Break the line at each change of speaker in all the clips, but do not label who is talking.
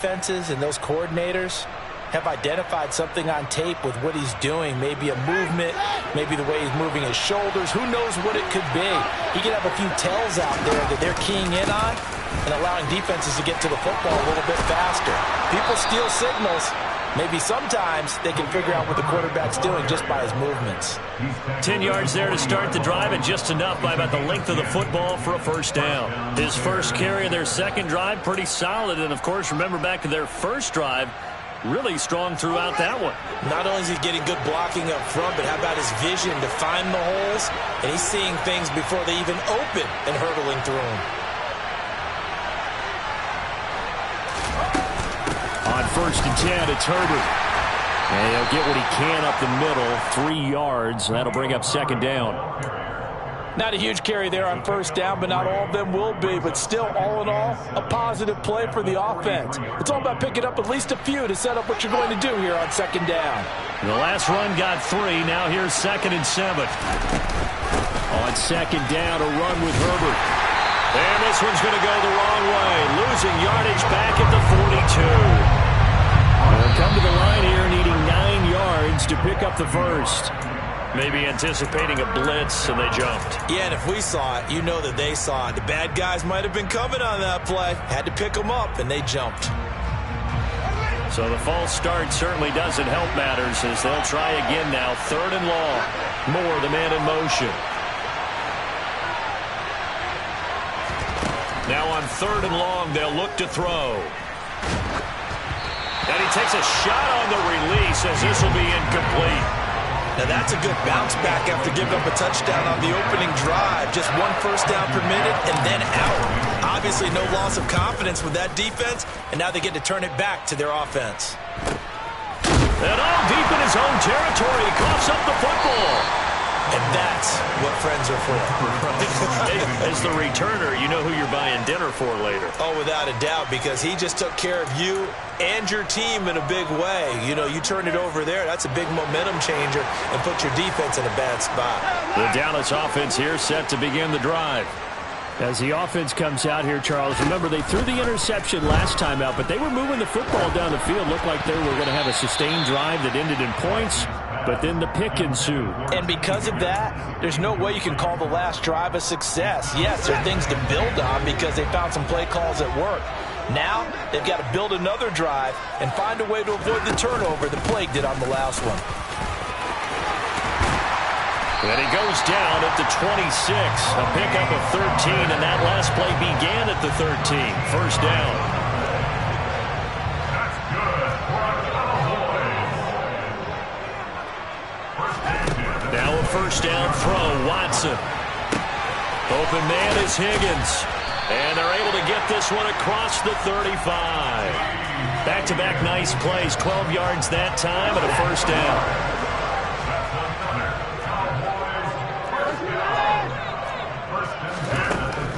Defenses and those coordinators have identified something on tape with what he's doing. Maybe a movement, maybe the way he's moving his shoulders. Who knows what it could be? He could have a few tells out there that they're keying in on and allowing defenses to get to the football a little bit faster. People steal signals. Maybe sometimes they can figure out what the quarterback's doing just by his movements.
10 yards there to start the drive, and just enough by about the length of the football for a first down. His first carry of their second drive, pretty solid. And, of course, remember back to their first drive, really strong throughout that one.
Not only is he getting good blocking up front, but how about his vision to find the holes? And he's seeing things before they even open and hurtling through them.
On 1st and 10, it's Herbert. And he'll get what he can up the middle, 3 yards. That'll bring up second down.
Not a huge carry there on first down, but not all of them will be. But still, all in all, a positive play for the offense. It's all about picking up at least a few to set up what you're going to do here on second down.
The last run got 3. Now here's 2nd and 7. On second down, a run with Herbert. And this one's going to go the wrong way. Losing yardage back at the 42. They'll come to the line here needing 9 yards to pick up the first. Maybe anticipating a blitz, and they jumped.
Yeah, and if we saw it, you know that they saw it. The bad guys might have been coming on that play. Had to pick them up, and they jumped.
So the false start certainly doesn't help matters as they'll try again now. 3rd and long. Moore, the man in motion. Now on 3rd and long, they'll look to throw. And he takes a shot on the release as this will be incomplete.
Now that's a good bounce back after giving up a touchdown on the opening drive. Just 1 first down per minute and then out. Obviously no loss of confidence with that defense, and now they get to turn it back to their offense.
And all deep in his own territory, he coughs up the football.
And that's what friends are for.
As the returner, you know who you're buying dinner for later.
Oh, without a doubt, because he just took care of you and your team in a big way. You know, you turn it over there, that's a big momentum changer and put your defense in a bad spot.
The Dallas offense here set to begin the drive. As the offense comes out here, Charles, remember they threw the interception last time out, but they were moving the football down the field. Looked like they were going to have a sustained drive that ended in points, but then the pick ensued.
And because of that, there's no way you can call the last drive a success. Yes, there are things to build on because they found some play calls at work. Now, they've got to build another drive and find a way to avoid the turnover that plagued it on the last one.
And he goes down at the 26. A pickup of 13, and that last play began at the 13. First down. Now a first down throw, Watson. Open man is Higgins. And they're able to get this one across the 35. Back-to-back nice plays, 12 yards that time, and a first down.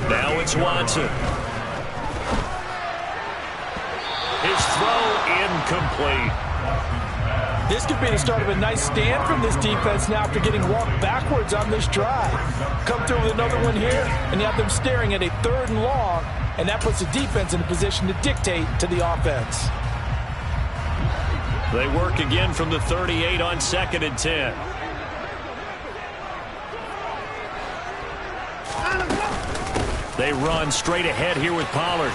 Now it's Watson. His throw incomplete.
This could be the start of a nice stand from this defense now after getting walked backwards on this drive. Come through with another one here, and you have them staring at a 3rd and long, and that puts the defense in a position to dictate to the offense.
They work again from the 38 on 2nd and 10. They run straight ahead here with Pollard.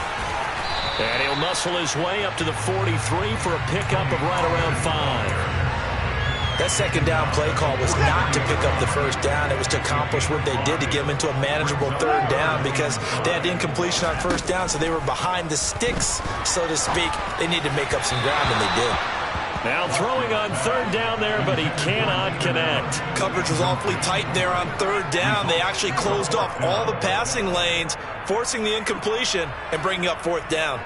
And he'll muscle his way up to the 43 for a pickup of right around 5.
That second down play call was not to pick up the first down. It was to accomplish what they did to get them into a manageable 3rd down because they had incompletion on first down, so they were behind the sticks, so to speak. They needed to make up some ground, and they did.
Now throwing on 3rd down there, but he cannot connect.
Coverage was awfully tight there on 3rd down. They actually closed off all the passing lanes, forcing the incompletion and bringing up 4th down.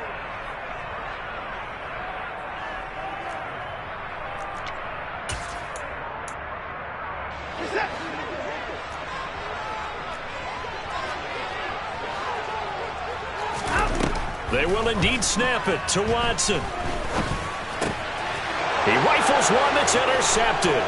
They will indeed snap it to Watson. He rifles one that's intercepted.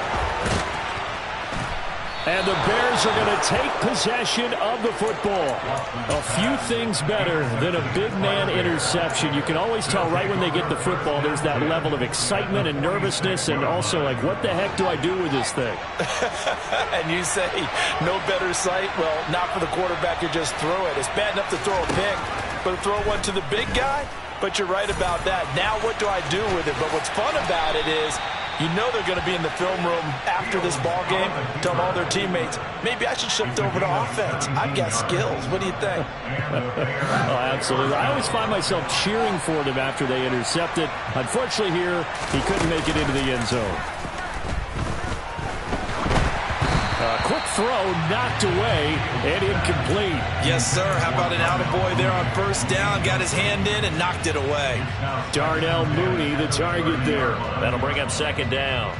And the Bears are going to take possession of the football. A few things better than a big man interception. You can always tell right when they get the football, there's that level of excitement and nervousness, and also like, what the heck do I do with this thing?
And you say, no better sight? Well, not for the quarterback who just threw it. It's bad enough to throw a pick, but to throw one to the big guy? But you're right about that. Now what do I do with it? But what's fun about it is, you know they're going to be in the film room after this ball game, telling all their teammates, maybe I should shift over to offense. I've got skills. What do you think?
Oh, absolutely. I always find myself cheering for them after they intercept it. Unfortunately here, he couldn't make it into the end zone. Quick throw, knocked away, and incomplete.
Yes, sir. How about an attaboy there on first down? Got his hand in and knocked it away.
Darnell Mooney, the target there. That'll bring up second down.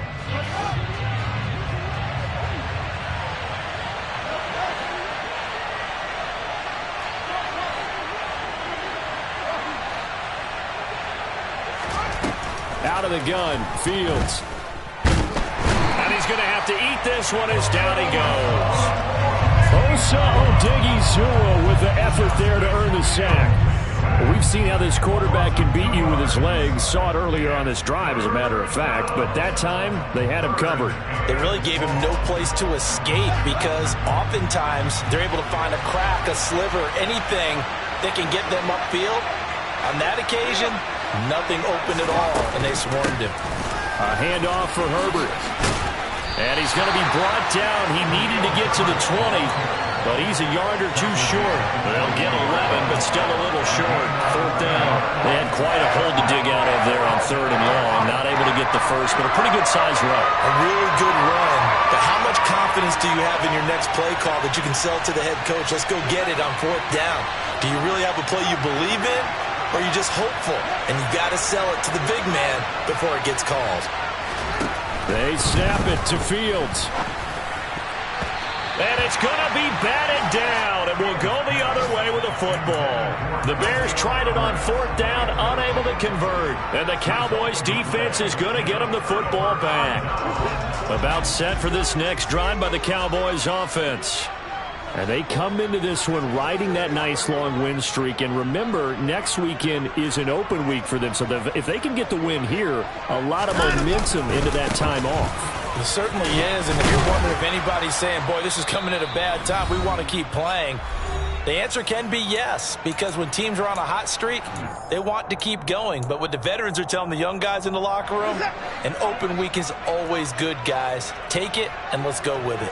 Out of the gun, Fields. And he's going to have to eat this one as down he goes. Osa Odighizuwa with the effort there to earn the sack. Well, we've seen how this quarterback can beat you with his legs. Saw it earlier on this drive, as a matter of fact. But that time, they had him covered.
They really gave him no place to escape because oftentimes they're able to find a crack, a sliver, anything that can get them upfield. On that occasion, nothing open at all, and they swarmed him.
A handoff for Herbert. And he's going to be brought down. He needed to get to the 20, but he's a yard or two short. They'll get 11, but still a little short. Fourth down. They had quite a hole to dig out of there on third and long. Not able to get the first, but a pretty good size run.
A really good run. But how much confidence do you have in your next play call that you can sell to the head coach? Let's go get it on fourth down. Do you really have a play you believe in? Or are you just hopeful? And you got to sell it to the big man before it gets called.
They snap it to Fields. And it's going to be batted down, and will go the other way with the football. The Bears tried it on fourth down, unable to convert. And the Cowboys' defense is going to get them the football back. About set for this next drive by the Cowboys' offense. And they come into this one riding that nice long win streak. And remember, next weekend is an open week for them. So if they can get the win here, a lot of momentum into that time off.
It certainly is. And if you're wondering if anybody's saying, boy, this is coming at a bad time, we want to keep playing, the answer can be yes. Because when teams are on a hot streak, they want to keep going. But what the veterans are telling the young guys in the locker room, an open week is always good, guys. Take it and let's go with it.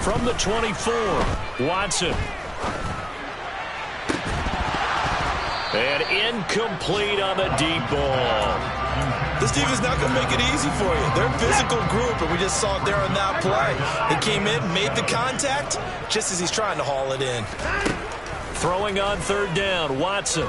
From the 24, Watson. And incomplete on the deep ball.
This defense not going to make it easy for you. They're a physical group, and we just saw it there on that play. They came in, made the contact, just as he's trying to haul it in.
Throwing on third down, Watson.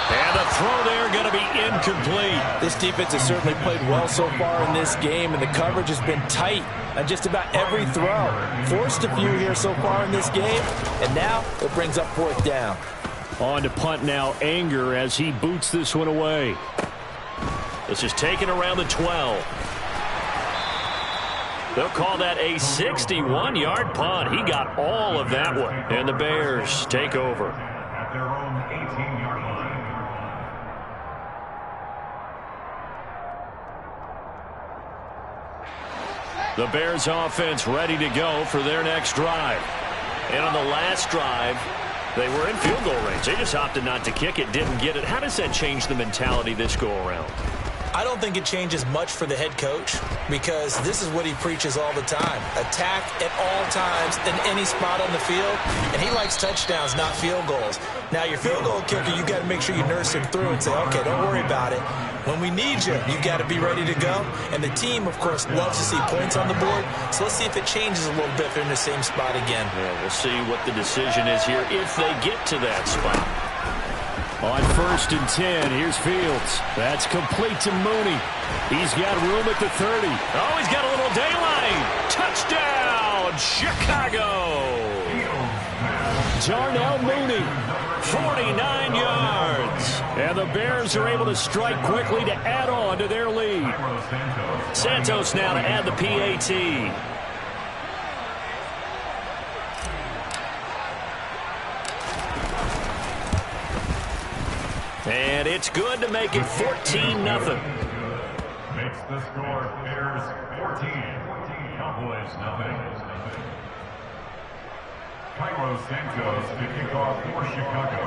And the throw there going to be incomplete.
This defense has certainly played well so far in this game, and the coverage has been tight on just about every throw. Forced a few here so far in this game, and now it brings up fourth down.
On to punt now, Anger, as he boots this one away. This is taken around the 12. They'll call that a 61-yard punt. He got all of that one. And the Bears take over.
At their own 18-yard line.
The Bears offense ready to go for their next drive. And on the last drive, they were in field goal range. They just opted not to kick it, didn't get it. How does that change the mentality this go around?
I don't think it changes much for the head coach because this is what he preaches all the time. Attack at all times in any spot on the field, and he likes touchdowns, not field goals. Now, your field goal kicker, you got to make sure you nurse him through and say, okay, don't worry about it. When we need you, you got to be ready to go. And the team, of course, loves to see points on the board. So let's see if it changes a little bit if they're in the same spot again.
Yeah, we'll see what the decision is here if they get to that spot. On 1st and 10, here's Fields. That's complete to Mooney. He's got room at the 30. Oh, he's got a little daylight. Touchdown, Chicago. Darnell Mooney, 49 yards. And the Bears are able to strike quickly to add on to their lead. Santos now to add the PAT. And it's good to make it 14-0.
Makes the score Bears 14, Cowboys nothing. Cairo Santos to kick off for Chicago.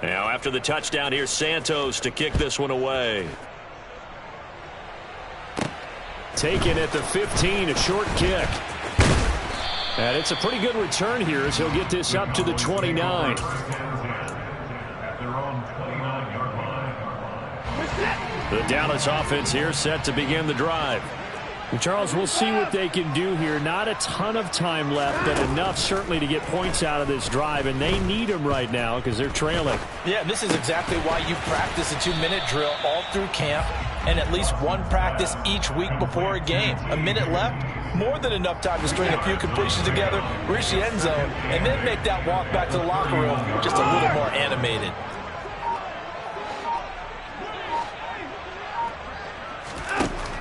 Now after the touchdown, here's Santos to kick this one away. Taken at the 15, a short kick. And it's a pretty good return here as he'll get this up to the 29. The Dallas offense here set to begin the drive. Well, Charles, we'll see what they can do here. Not a ton of time left, but enough certainly to get points out of this drive, and they need them right now because they're trailing.
Yeah, this is exactly why you practice a 2-minute drill all through camp and at least one practice each week before a game. A minute left, more than enough time to string a few completions together, reach the end zone, and then make that walk back to the locker room just a little more animated.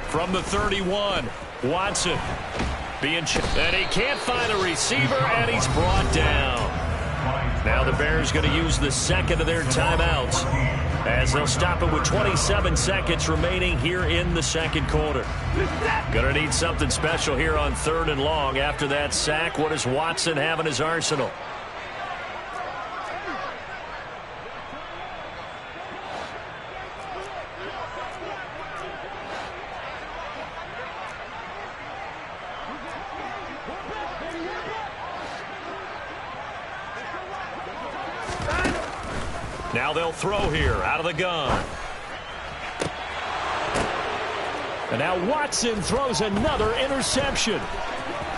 From the 31, Watson being and he can't find a receiver, and he's brought down. Now the Bears going to use the second of their timeouts as they'll stop it with 27 seconds remaining here in the second quarter. Going to need something special here on 3rd and long. After that sack, what does Watson have in his arsenal? Now they'll throw here out of the gun. And now Watson throws another interception.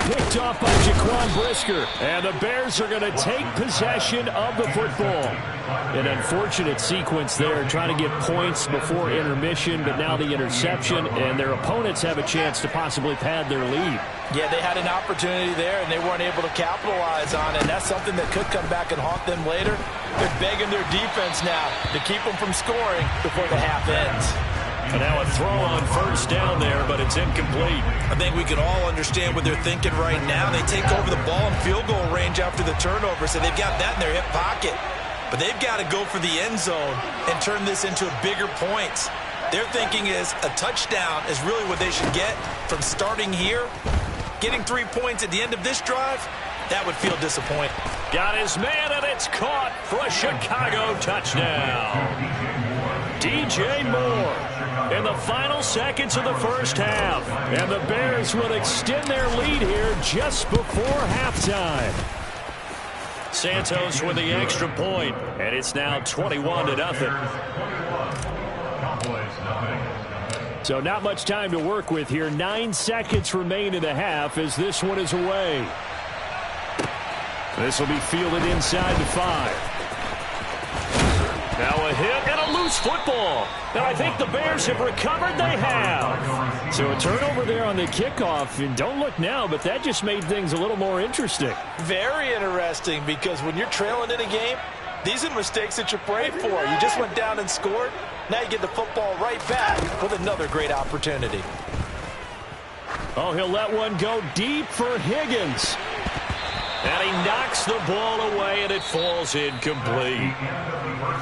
Picked off by Jaquan Brisker. And the Bears are going to take possession of the football. An unfortunate sequence there, trying to get points before intermission, but now the interception, and their opponents have a chance to possibly pad their lead.
Yeah, they had an opportunity there, and they weren't able to capitalize on it, and that's something that could come back and haunt them later. They're begging their defense now to keep them from scoring before the half ends.
And now a throw on 1st down there, but it's incomplete.
I think we can all understand what they're thinking right now. They take over the ball in field goal range after the turnover, so they've got that in their hip pocket. But they've got to go for the end zone and turn this into bigger points. Their thinking is a touchdown is really what they should get from starting here. Getting 3 points at the end of this drive, that would feel disappointing.
Got his man, and it's caught for a Chicago touchdown. DJ Moore in the final seconds of the first half. And the Bears will extend their lead here just before halftime. Santos with the extra point, and it's now 21-0. So not much time to work with here. 9 seconds remain in the half as this one is away. This will be fielded inside the 5. Now a hit and a loose football. Now I think the Bears have recovered. They have. So a turnover there on the kickoff. And don't look now, but that just made things a little more interesting.
Very interesting, because when you're trailing in a game, these are mistakes that you pray for. You just went down and scored. Now you get the football right back with another great opportunity.
Oh, he'll let one go deep for Higgins. And he knocks the ball away, and it falls incomplete.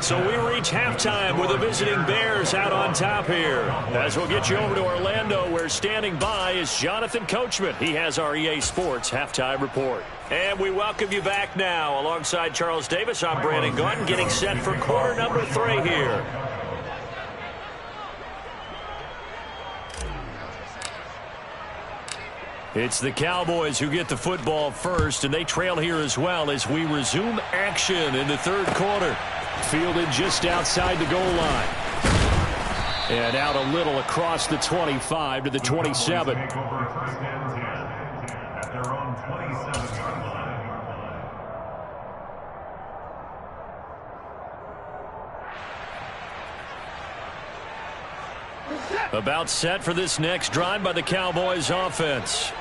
So we reach halftime with the visiting Bears out on top here. As we'll get you over to Orlando, where standing by is Jonathan Coachman. He has our EA Sports halftime report. And we welcome you back now. Alongside Charles Davis, I'm Brandon Gunn, getting set for quarter number 3 here. It's the Cowboys who get the football first, and they trail here as well as we resume action in the 3rd quarter. Fielded just outside the goal line. And out a little across the 25 to the 27. About set for this next drive by the Cowboys offense.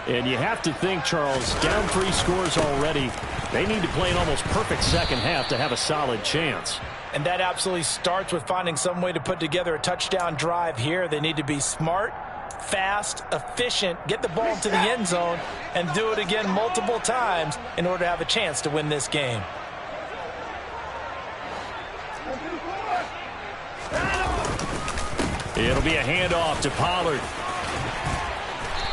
And you have to think, Charles, down 3 scores already. They need to play an almost perfect second half to have a solid chance.
And that absolutely starts with finding some way to put together a touchdown drive here. They need to be smart, fast, efficient, get the ball to the end zone, and do it again multiple times in order to have a chance to win this game.
It'll be a handoff to Pollard.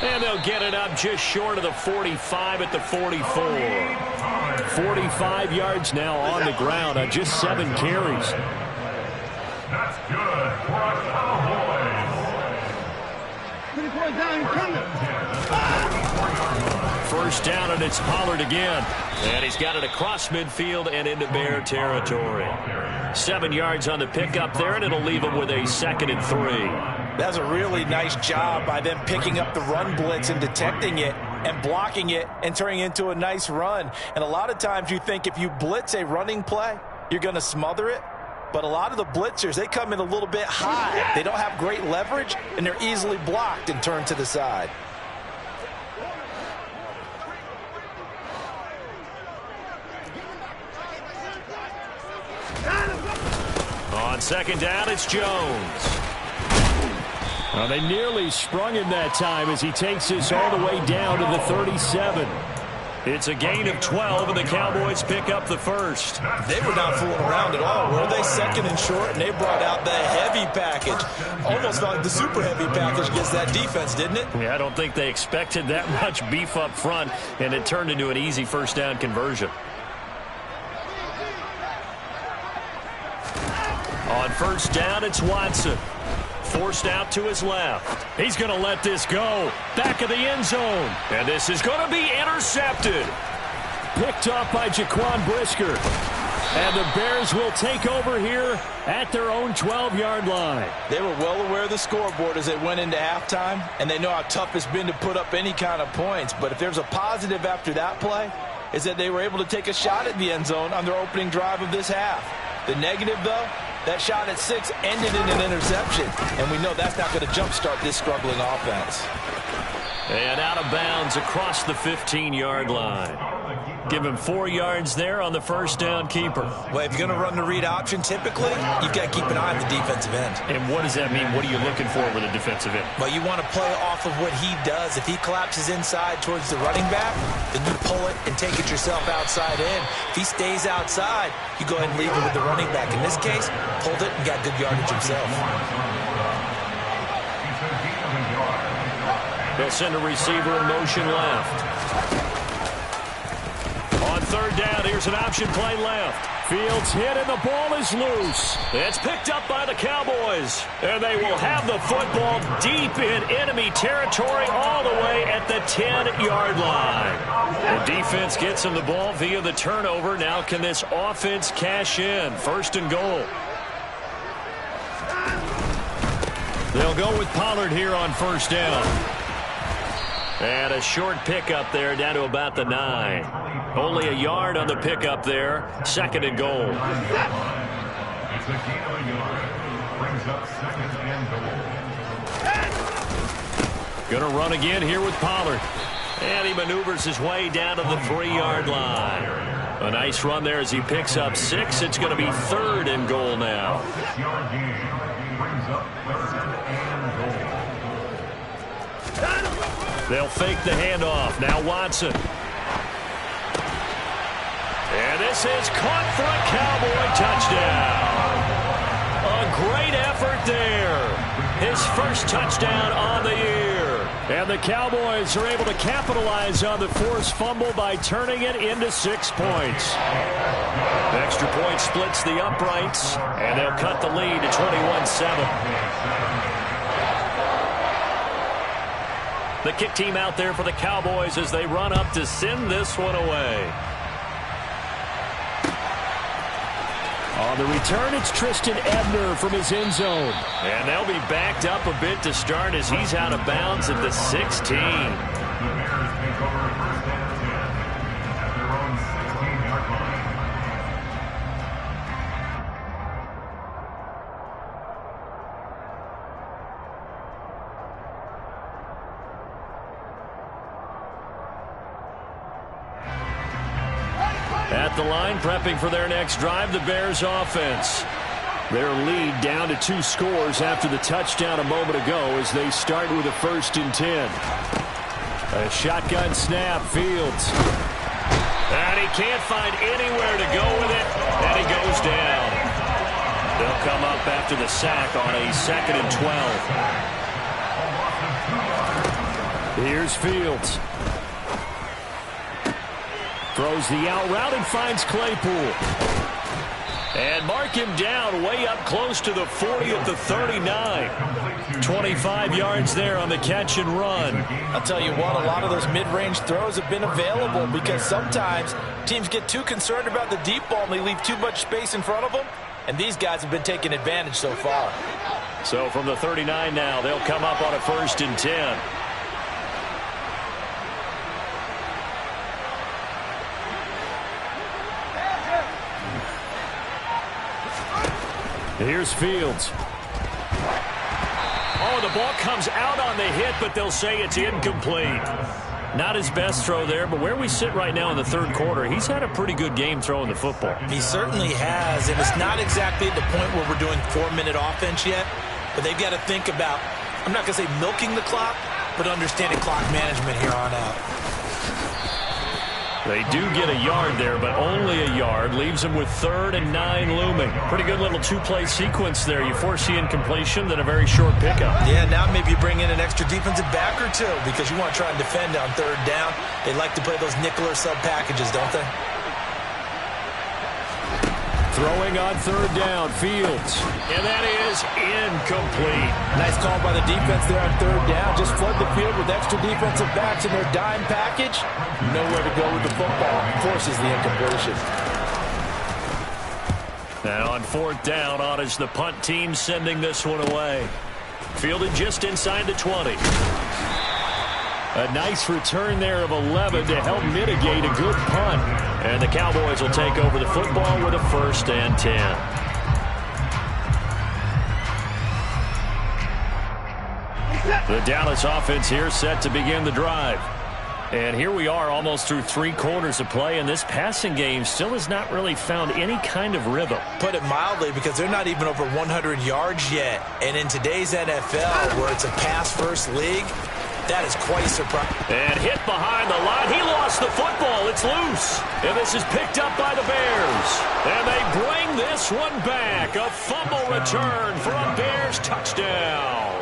And they'll get it up just short of the 45 at the 44. 45 yards now on the ground on just 7 carries.
That's good for a Cowboys.
First down, and it's Pollard again. And he's got it across midfield and into Bear territory. 7 yards on the pickup there, and it'll leave him with a 2nd and 3.
That's a really nice job by them picking up the run blitz and detecting it and blocking it and turning it into a nice run. And a lot of times you think if you blitz a running play, you're going to smother it. But a lot of the blitzers, they come in a little bit high. They don't have great leverage, and they're easily blocked and turned to the side.
On 2nd down, it's Jones. Well, they nearly sprung him that time as he takes this all the way down to the 37. It's a gain of 12, and the Cowboys pick up the first.
They were not fooling around at all, were they? 2nd and short, and they brought out the heavy package. Almost like the super heavy package against that defense, didn't it?
Yeah, I don't think they expected that much beef up front, and it turned into an easy first down conversion. On 1st down, it's Watson. Forced out to his left. He's going to let this go. Back of the end zone. And this is going to be intercepted. Picked up by Jaquan Brisker. And the Bears will take over here at their own 12-yard line.
They were well aware of the scoreboard as they went into halftime, and they know how tough it's been to put up any kind of points. But if there's a positive after that play, is that they were able to take a shot at the end zone on their opening drive of this half. The negative, though, that shot at 6 ended in an interception, and we know that's not going to jumpstart this struggling offense.
And out of bounds across the 15-yard line. Give him 4 yards there on the first down keeper.
Well, if you're going to run the read option, typically, you've got to keep an eye on the defensive end.
And what does that mean? What are you looking for with a defensive end?
Well, you want to play off of what he does. If he collapses inside towards the running back, then you pull it and take it yourself outside in. If he stays outside, you go ahead and leave it with the running back. In this case, pulled it and got good yardage himself.
They'll send a receiver in motion left. On 3rd down, here's an option play left. Fields hit and the ball is loose. It's picked up by the Cowboys. And they will have the football deep in enemy territory all the way at the 10-yard line. The defense gets them the ball via the turnover. Now can this offense cash in? 1st and goal. They'll go with Pollard here on 1st down. And a short pickup there down to about the 9. Only a yard on the pickup there. 2nd and goal.
It's a gain of a yard. Brings up 2nd and goal.
Gonna run again here with Pollard. And he maneuvers his way down to the 3-yard line. A nice run there as he picks up 6. It's going to be 3rd and goal now.
6-yard gain. Brings up 3rd and goal.
They'll fake the handoff. Now Watson. And this is caught for a Cowboy touchdown. A great effort there. His first touchdown on the year. And the Cowboys are able to capitalize on the forced fumble by turning it into 6 points. The extra point splits the uprights, and they'll cut the lead to 21-7. The kick team out there for the Cowboys as they run up to send this one away. On the return, it's Tristan Ebner from his end zone. And they'll be backed up a bit to start as he's out of bounds at the 16.
The Bears take over 1st and 10 at their own 16-yard line.
at the line, prepping for their next drive, the Bears offense. Their lead down to 2 scores after the touchdown a moment ago as they start with a 1st and 10. A shotgun snap, Fields. And he can't find anywhere to go with it, and he goes down. They'll come up after the sack on a 2nd and 12. Here's Fields. Throws the out route and finds Claypool. And mark him down way up close to the 40 at the 39. 25 yards there on the catch and run.
I'll tell you what, a lot of those mid-range throws have been available because sometimes teams get too concerned about the deep ball and they leave too much space in front of them. And these guys have been taking advantage so far.
So from the 39 now, they'll come up on a 1st and 10. Here's Fields. Oh, the ball comes out on the hit, but they'll say it's incomplete. Not his best throw there, but where we sit right now in the 3rd quarter, he's had a pretty good game throwing the football.
He certainly has, and it's not exactly at the point where we're doing 4-minute offense yet, but they've got to think about, I'm not going to say milking the clock, but understanding clock management here on out.
They do get a yard there, but only a yard. Leaves them with 3rd and 9 looming. Pretty good little 2-play sequence there. You force the incompletion, then a very short pickup.
Yeah, now maybe you bring in an extra defensive back or 2 because you want to try and defend on 3rd down. They like to play those nickel or sub packages, don't they?
Throwing on 3rd down, Fields. And that is incomplete.
Nice call by the defense there on 3rd down. Just flood the field with extra defensive backs in their dime package. Nowhere to go with the football. Forces the incompletion.
Now on 4th down, on is the punt team sending this one away. Fielded just inside the 20. A nice return there of 11 to help mitigate a good punt. And the Cowboys will take over the football with a 1st and 10. The Dallas offense here set to begin the drive. And here we are almost through 3 quarters of play, and this passing game still has not really found any kind of rhythm.
Put it mildly, because they're not even over 100 yards yet. And in today's NFL, where it's a pass-first league, that is quite surprising.
And hit behind the line. He lost the football. It's loose. And this is picked up by the Bears. And they bring this one back. A fumble return for a Bears touchdown.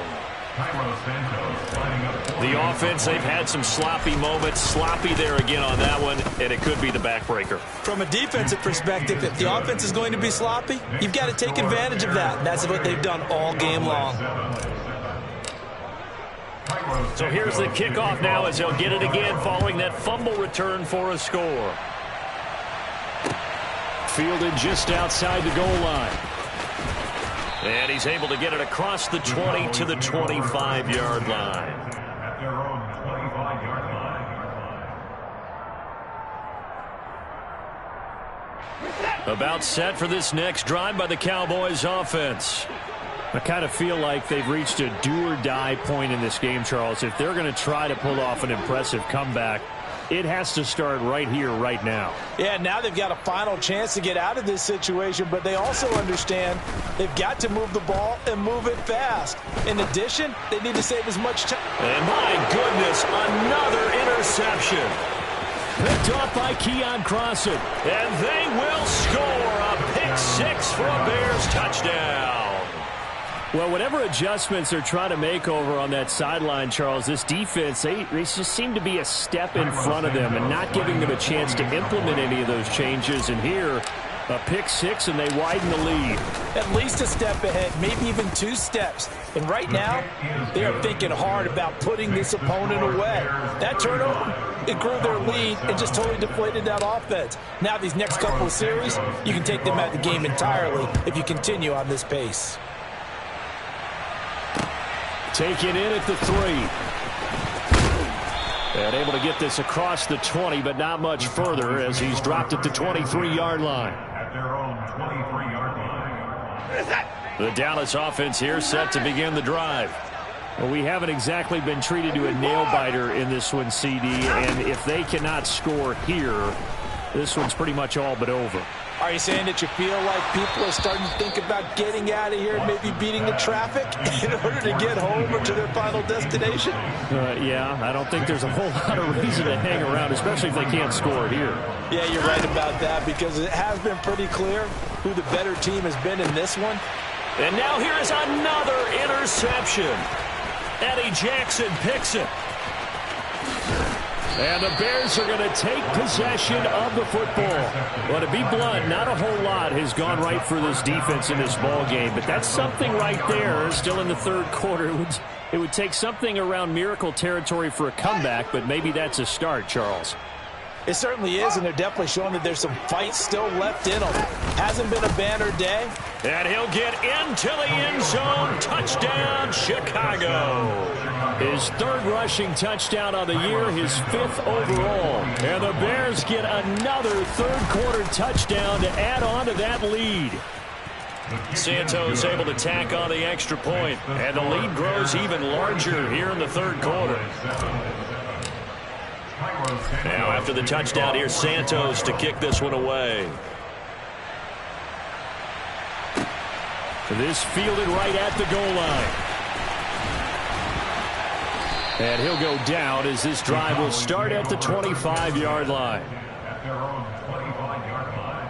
The offense, they've had some sloppy moments. Sloppy there again on that one, and it could be the backbreaker.
From a defensive perspective, if the offense is going to be sloppy, you've got to take advantage of that. And that's what they've done all game long.
So here's the kickoff now as they'll get it again following that fumble return for a score. Fielded just outside the goal line. And he's able to get it across the 20 to the 25-yard line.
At their own 25-yard line.
About set for this next drive by the Cowboys offense. I kind of feel like they've reached a do-or-die point in this game, Charles. If they're going to try to pull off an impressive comeback, it has to start right here, right now.
Yeah, now they've got a final chance to get out of this situation, but they also understand they've got to move the ball and move it fast. In addition, they need to save as much time.
And my goodness, another interception. Picked off by Keon Crossan. And they will score a pick 6 for a Bears touchdown. Well, whatever adjustments they're trying to make over on that sideline, Charles, this defense, they just seem to be a step in front of them and not giving them a chance to implement any of those changes. And here, a pick 6, and they widen the lead.
At least a step ahead, maybe even 2 steps. And right now, they are thinking hard about putting this opponent away. That turnover, it grew their lead and just totally deflated that offense. Now these next couple of series, you can take them out of the game entirely if you continue on this pace.
Taken in at the 3. And able to get this across the 20, but not much further as he's dropped at the 23-yard line.
At their own 23-yard line.
The Dallas offense here set to begin the drive. Well, we haven't exactly been treated to a nail-biter in this one, CD, and if they cannot score here, This one's pretty much all but over.
Are you saying that you feel like people are starting to think about getting out of here and maybe beating the traffic in order to get home or to their final destination?
Yeah, I don't think there's a whole lot of reason to hang around, especially if they can't score here.
Yeah, you're right about that, because it has been pretty clear who the better team has been in this one.
And now here is another interception. Eddie Jackson picks it. And the Bears are going to take possession of the football. Well, to be blunt, not a whole lot has gone right for this defense in this ball game, but that's something right there. Still in the third quarter. It would take something around miracle territory for a comeback, but maybe that's a start, Charles.
It certainly is, and they're definitely showing that there's some fight still left in them. Hasn't been a banner day.
And he'll get into the end zone. Touchdown, Chicago. His third rushing touchdown on the year, his fifth overall. And the Bears get another third-quarter touchdown to add on to that lead. Santos able to tack on the extra point, and the lead grows even larger here in the third quarter. Now after the touchdown, here's Santos to kick this one away. This fielded right at the goal line. And he'll go down as this drive will start at the 25-yard line.
At their own 25-yard line.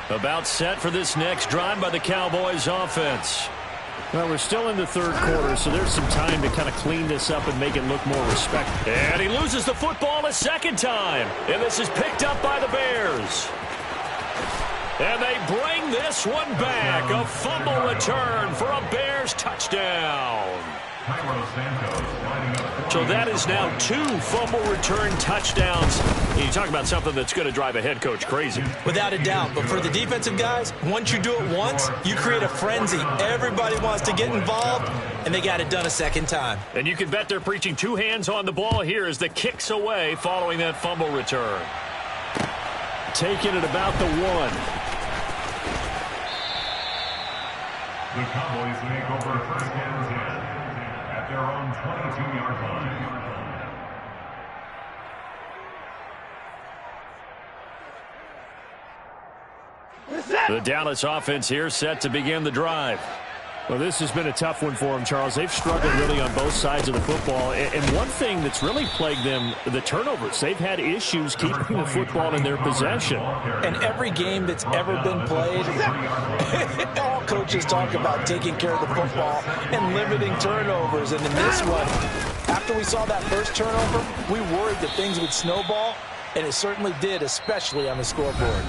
About set for this next drive by the Cowboys offense. Well, we're still in the third quarter, so there's some time to kind of clean this up and make it look more respectful. And he loses the football a second time. And this is picked up by the Bears. And they bring this one back. A fumble return for a Bears touchdown. So that is now 2 fumble return touchdowns. You talk about something that's going to drive a head coach crazy.
Without a doubt. But for the defensive guys, once you do it once, you create a frenzy. Everybody wants to get involved, and they got it done a second time.
And you can bet they're preaching 2 hands on the ball here as the kick's away following that fumble return. Taking it about the 1.
The Cowboys make over first and 10 at their own 22-yard line.
The Dallas offense here set to begin the drive. Well, this has been a tough one for them, Charles. They've struggled really on both sides of the football. And one thing that's really plagued them, the turnovers. They've had issues keeping the football in their possession.
And every game that's ever been played, all coaches talk about taking care of the football and limiting turnovers. And in this one, after we saw that first turnover, we worried that things would snowball. And it certainly did, especially on the scoreboard.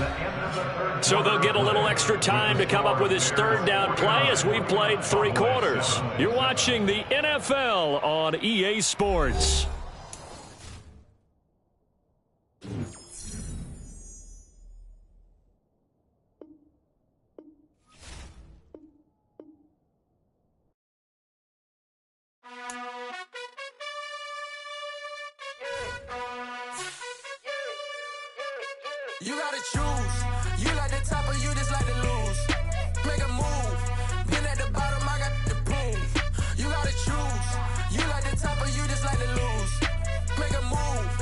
So they'll get a little extra time to come up with his third down play as we've played 3 quarters. You're watching the NFL on EA Sports.
You gotta choose. You like the top or you just like to lose. Make a move. Been at the bottom, I got the proof. You gotta choose. You like the top or you just like to lose. Make a move.